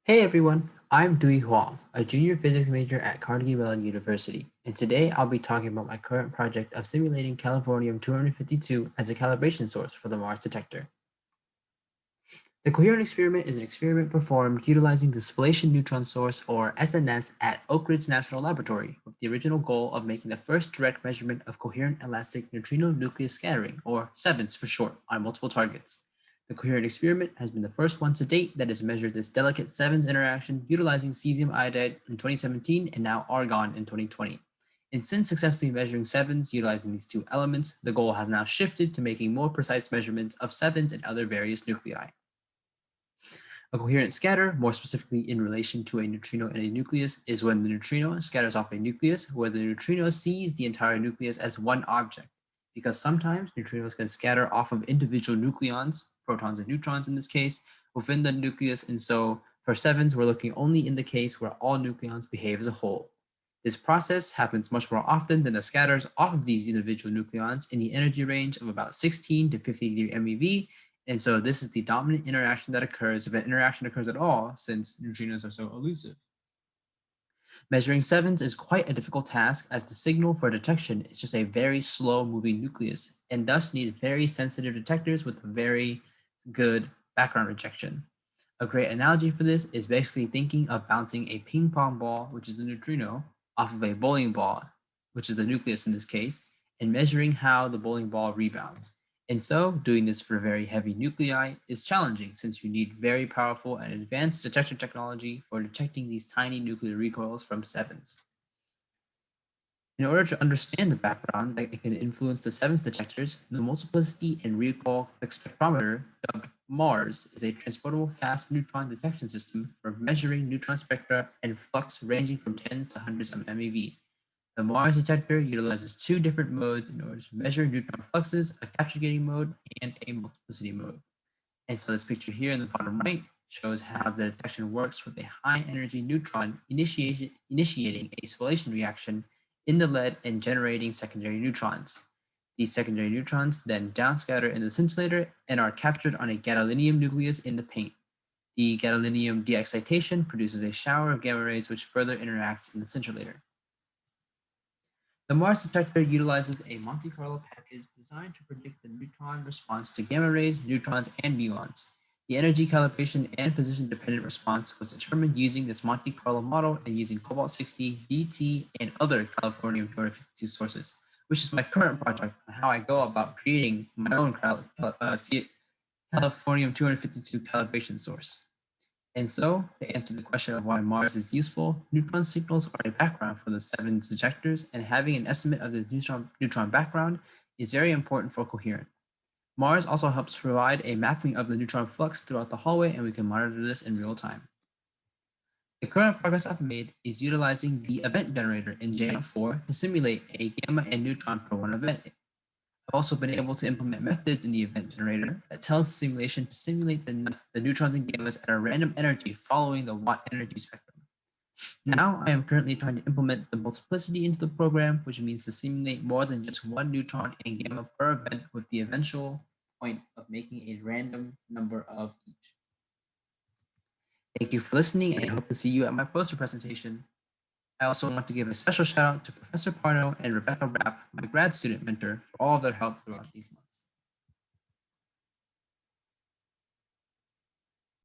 Hey everyone, I'm Duy Hoang, a junior physics major at Carnegie Mellon University, and today I'll be talking about my current project of simulating californium-252 as a calibration source for the Mars detector. The Coherent Experiment is an experiment performed utilizing the spallation neutron source, or SNS, at Oak Ridge National Laboratory, with the original goal of making the first direct measurement of coherent elastic neutrino nucleus scattering, or SEVNS for short, on multiple targets. The Coherent Experiment has been the first one to date that has measured this delicate SEVNS interaction utilizing cesium iodide in 2017 and now argon in 2020. And since successfully measuring SEVNS utilizing these two elements, the goal has now shifted to making more precise measurements of SEVNS and other various nuclei. A coherent scatter, more specifically in relation to a neutrino and a nucleus, is when the neutrino scatters off a nucleus where the neutrino sees the entire nucleus as one object, because sometimes neutrinos can scatter off of individual nucleons, protons and neutrons in this case, within the nucleus, and so for SEVNS, we're looking only in the case where all nucleons behave as a whole. This process happens much more often than the scatters off of these individual nucleons in the energy range of about 16 to 53 MeV, and so this is the dominant interaction that occurs if an interaction occurs at all, since neutrinos are so elusive. Measuring SEVNS is quite a difficult task as the signal for detection is just a very slow moving nucleus and thus needs very sensitive detectors with very good background rejection. A great analogy for this is basically thinking of bouncing a ping pong ball, which is the neutrino, off of a bowling ball, which is the nucleus in this case, and measuring how the bowling ball rebounds. And so, doing this for very heavy nuclei is challenging since you need very powerful and advanced detector technology for detecting these tiny nuclear recoils from SEVNS. In order to understand the background that can influence the SEVNS detectors, the multiplicity and recoil spectrometer, dubbed MARS, is a transportable fast neutron detection system for measuring neutron spectra and flux ranging from tens to hundreds of MeV. The MARS detector utilizes two different modes in order to measure neutron fluxes, a capture gating mode and a multiplicity mode. And so this picture here in the bottom right shows how the detection works with a high energy neutron initiating a spallation reaction in the lead and generating secondary neutrons. These secondary neutrons then downscatter in the scintillator and are captured on a gadolinium nucleus in the paint. The gadolinium de-excitation produces a shower of gamma rays which further interacts in the scintillator. The Mars detector utilizes a Monte Carlo package designed to predict the neutron response to gamma rays, neutrons, and muons. The energy calibration and position-dependent response was determined using this Monte Carlo model and using cobalt-60, DT, and other californium-252 sources, which is my current project on how I go about creating my own californium-252 calibration source. And so, to answer the question of why Mars is useful, neutron signals are a background for the SEVNS detectors, and having an estimate of the neutron background is very important for Coherent. Mars also helps provide a mapping of the neutron flux throughout the hallway, and we can monitor this in real time. The current progress I've made is utilizing the event generator in JM4 to simulate a gamma and neutron per one event. I've also been able to implement methods in the event generator that tells the simulation to simulate the neutrons and gammas at a random energy following the Watt energy spectrum. Now I am currently trying to implement the multiplicity into the program, which means to simulate more than just one neutron and gamma per event with the eventual point of making a random number of each. Thank you for listening, and I hope to see you at my poster presentation. I also want to give a special shout out to Professor Parno and Rebecca Rapp, my grad student mentor, for all of their help throughout these months.